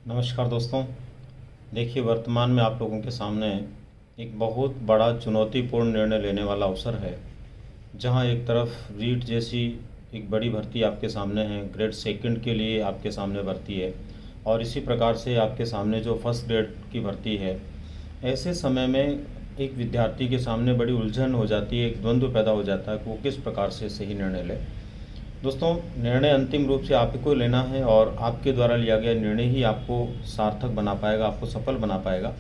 नमस्कार दोस्तों। देखिए, वर्तमान में आप लोगों के सामने एक बहुत बड़ा चुनौतीपूर्ण निर्णय लेने वाला अवसर है, जहां एक तरफ रीट जैसी एक बड़ी भर्ती आपके सामने है, ग्रेड सेकंड के लिए आपके सामने भर्ती है, और इसी प्रकार से आपके सामने जो फर्स्ट ग्रेड की भर्ती है। ऐसे समय में एक विद्यार्थी के सामने बड़ी उलझन हो जाती है, एक द्वंद्व पैदा हो जाता है कि वो किस प्रकार से सही निर्णय ले। दोस्तों, निर्णय अंतिम रूप से आप ही को लेना है, और आपके द्वारा लिया गया निर्णय ही आपको सार्थक बना पाएगा, आपको सफल बना पाएगा।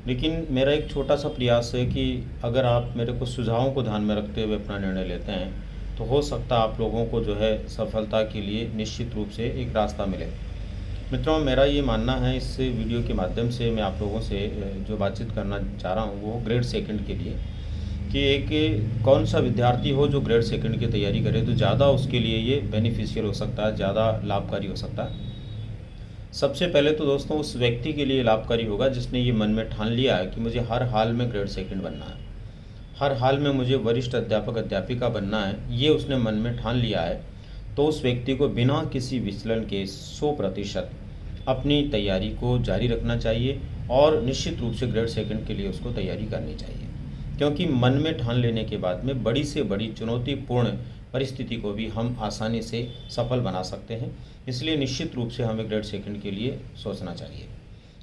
लेकिन मेरा एक छोटा सा प्रयास है कि अगर आप मेरे कुछ सुझावों को ध्यान में रखते हुए अपना निर्णय लेते हैं, तो हो सकता है आप लोगों को जो है सफलता के लिए निश्चित रूप से एक रास्ता मिले। मित्रों, मेरा ये मानना है, इस वीडियो के माध्यम से मैं आप लोगों से जो बातचीत करना चाह रहा हूँ वो ग्रेड सेकंड के लिए, कि एक कौन सा विद्यार्थी हो जो ग्रेड सेकंड की तैयारी करे तो ज़्यादा उसके लिए ये बेनिफिशियल हो सकता है, ज़्यादा लाभकारी हो सकता है। सबसे पहले तो दोस्तों उस व्यक्ति के लिए लाभकारी होगा जिसने ये मन में ठान लिया है कि मुझे हर हाल में ग्रेड सेकंड बनना है, हर हाल में मुझे वरिष्ठ अध्यापक अध्यापिका बनना है, ये उसने मन में ठान लिया है। तो उस व्यक्ति को बिना किसी विचलन के 100% अपनी तैयारी को जारी रखना चाहिए, और निश्चित रूप से ग्रेड सेकंड के लिए उसको तैयारी करनी चाहिए। क्योंकि मन में ठान लेने के बाद में बड़ी से बड़ी चुनौतीपूर्ण परिस्थिति को भी हम आसानी से सफल बना सकते हैं। इसलिए निश्चित रूप से हमें ग्रेड सेकंड के लिए सोचना चाहिए।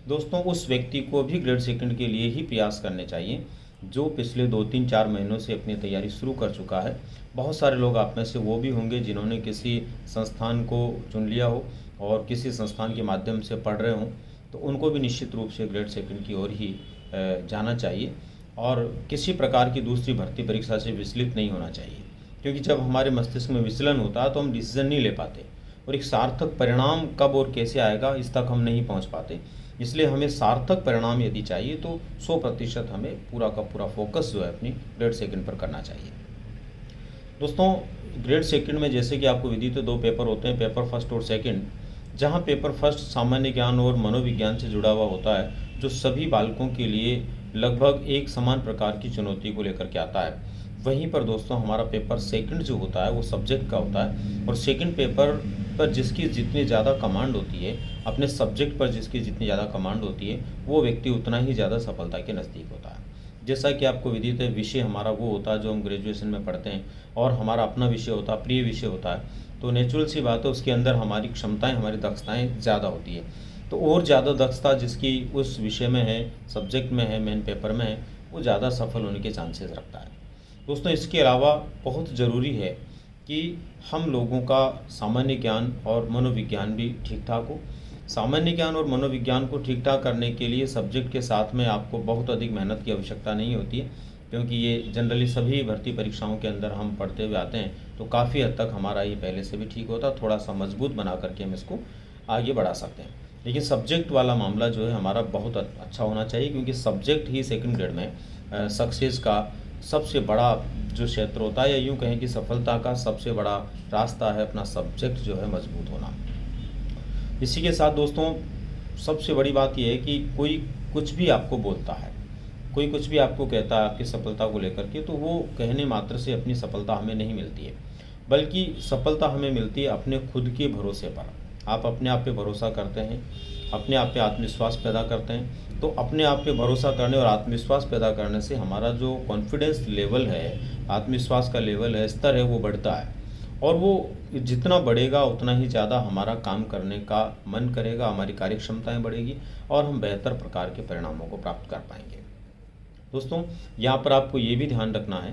दोस्तों, उस व्यक्ति को भी ग्रेड सेकंड के लिए ही प्रयास करने चाहिए जो पिछले 2-3-4 महीनों से अपनी तैयारी शुरू कर चुका है। बहुत सारे लोग आप में से वो भी होंगे जिन्होंने किसी संस्थान को चुन लिया हो और किसी संस्थान के माध्यम से पढ़ रहे हों, तो उनको भी निश्चित रूप से ग्रेड सेकंड की ओर ही जाना चाहिए, और किसी प्रकार की दूसरी भर्ती परीक्षा से विचलित नहीं होना चाहिए। क्योंकि जब हमारे मस्तिष्क में विचलन होता है तो हम डिसीजन नहीं ले पाते, और एक सार्थक परिणाम कब और कैसे आएगा इस तक हम नहीं पहुंच पाते। इसलिए हमें सार्थक परिणाम यदि चाहिए तो 100% हमें पूरा का पूरा फोकस जो है अपनी ग्रेड सेकंड पर करना चाहिए। दोस्तों, ग्रेड सेकंड में जैसे कि आपको विदित है 2 पेपर होते हैं, पेपर फर्स्ट और सेकंड। जहां पेपर फर्स्ट सामान्य ज्ञान और मनोविज्ञान से जुड़ा हुआ होता है, जो सभी बालकों के लिए लगभग एक समान प्रकार की चुनौती को लेकर के आता है। वहीं पर दोस्तों हमारा पेपर सेकंड जो होता है वो सब्जेक्ट का होता है, और सेकंड पेपर पर जिसकी जितनी ज़्यादा कमांड होती है, अपने सब्जेक्ट पर जिसकी जितनी ज़्यादा कमांड होती है, वो व्यक्ति उतना ही ज़्यादा सफलता के नज़दीक होता है। जैसा कि आपको विदित है, विषय हमारा वो होता है जो हम ग्रेजुएशन में पढ़ते हैं, और हमारा अपना विषय होता है, प्रिय विषय होता है। तो नेचुरल सी बात है, उसके अंदर हमारी क्षमताएं, हमारी दक्षताएं ज़्यादा होती है। तो और ज़्यादा दक्षता जिसकी उस विषय में है, सब्जेक्ट में है, मेन पेपर में है, वो ज़्यादा सफल होने के चांसेस रखता है। दोस्तों, इसके अलावा बहुत ज़रूरी है कि हम लोगों का सामान्य ज्ञान और मनोविज्ञान भी ठीक ठाक हो। सामान्य ज्ञान और मनोविज्ञान को ठीक ठाक करने के लिए सब्जेक्ट के साथ में आपको बहुत अधिक मेहनत की आवश्यकता नहीं होती है, क्योंकि ये जनरली सभी भर्ती परीक्षाओं के अंदर हम पढ़ते हुए आते हैं, तो काफ़ी हद तक हमारा ये पहले से भी ठीक होता है। थोड़ा सा मजबूत बना करके हम इसको आगे बढ़ा सकते हैं। लेकिन सब्जेक्ट वाला मामला जो है हमारा बहुत अच्छा होना चाहिए, क्योंकि सब्जेक्ट ही सेकंड ग्रेड में सक्सेस का सबसे बड़ा जो क्षेत्र होता है, या यूँ कहें कि सफलता का सबसे बड़ा रास्ता है अपना सब्जेक्ट जो है मजबूत होना। इसी के साथ दोस्तों सबसे बड़ी बात यह है कि कोई कुछ भी आपको बोलता है, कोई कुछ भी आपको कहता है आपकी सफलता को लेकर के, तो वो कहने मात्र से अपनी सफलता हमें नहीं मिलती है, बल्कि सफलता हमें मिलती है अपने खुद के भरोसे पर। आप अपने आप पे भरोसा करते हैं, अपने आप पे आत्मविश्वास पैदा करते हैं, तो अपने आप पे भरोसा करने और आत्मविश्वास पैदा करने से हमारा जो कॉन्फिडेंस लेवल है, आत्मविश्वास का लेवल है, स्तर है, वो बढ़ता है। और वो जितना बढ़ेगा उतना ही ज़्यादा हमारा काम करने का मन करेगा, हमारी कार्यक्षमताएं बढ़ेगी, और हम बेहतर प्रकार के परिणामों को प्राप्त कर पाएंगे। दोस्तों, यहाँ पर आपको ये भी ध्यान रखना है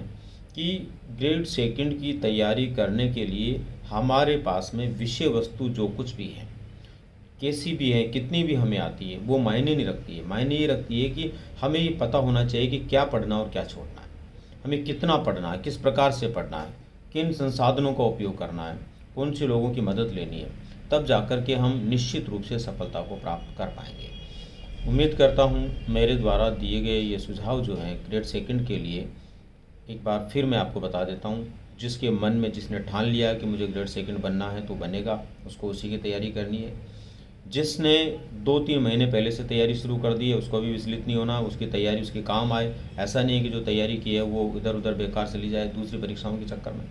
कि ग्रेड सेकंड की तैयारी करने के लिए हमारे पास में विषय वस्तु जो कुछ भी है, कैसी भी है, कितनी भी हमें आती है, वो मायने नहीं रखती है। मायने ये रखती है कि हमें ये पता होना चाहिए कि क्या पढ़ना और क्या छोड़ना है, हमें कितना पढ़ना है, किस प्रकार से पढ़ना है, किन संसाधनों का उपयोग करना है, कौन से लोगों की मदद लेनी है। तब जाकर के हम निश्चित रूप से सफलता को प्राप्त कर पाएंगे। उम्मीद करता हूँ मेरे द्वारा दिए गए ये सुझाव जो हैं ग्रेड सेकंड के लिए, एक बार फिर मैं आपको बता देता हूँ, जिसके मन में जिसने ठान लिया कि मुझे ग्रेड सेकंड बनना है तो बनेगा, उसको उसी की तैयारी करनी है। जिसने 2-3 महीने पहले से तैयारी शुरू कर दी है उसको भी विचलित नहीं होना, उसकी तैयारी उसके काम आए। ऐसा नहीं है कि जो तैयारी की है वो इधर उधर बेकार चली जाए दूसरी परीक्षाओं के चक्कर में।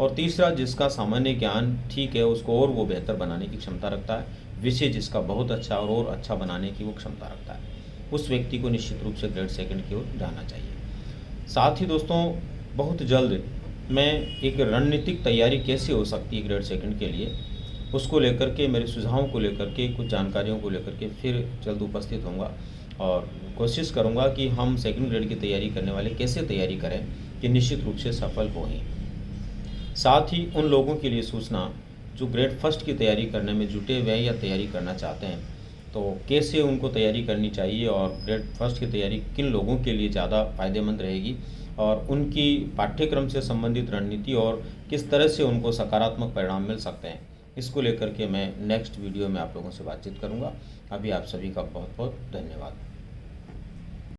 और तीसरा, जिसका सामान्य ज्ञान ठीक है उसको और वो बेहतर बनाने की क्षमता रखता है, विषय जिसका बहुत अच्छा और अच्छा बनाने की वो क्षमता रखता है, उस व्यक्ति को निश्चित रूप से ग्रेड सेकंड की ओर जाना चाहिए। साथ ही दोस्तों, बहुत जल्द मैं एक रणनीतिक तैयारी कैसे हो सकती है ग्रेड सेकंड के लिए, उसको लेकर के, मेरे सुझावों को लेकर के, कुछ जानकारियों को लेकर के फिर जल्द उपस्थित होऊंगा और कोशिश करूंगा कि हम सेकंड ग्रेड की तैयारी करने वाले कैसे तैयारी करें कि निश्चित रूप से सफल हो ही। साथ ही उन लोगों के लिए सूचना जो ग्रेड फर्स्ट की तैयारी करने में जुटे हुए हैं या तैयारी करना चाहते हैं, तो कैसे उनको तैयारी करनी चाहिए और ग्रेड फर्स्ट की तैयारी किन लोगों के लिए ज़्यादा फायदेमंद रहेगी और उनकी पाठ्यक्रम से संबंधित रणनीति और किस तरह से उनको सकारात्मक परिणाम मिल सकते हैं, इसको लेकर के मैं नेक्स्ट वीडियो में आप लोगों से बातचीत करूंगा। अभी आप सभी का बहुत बहुत धन्यवाद।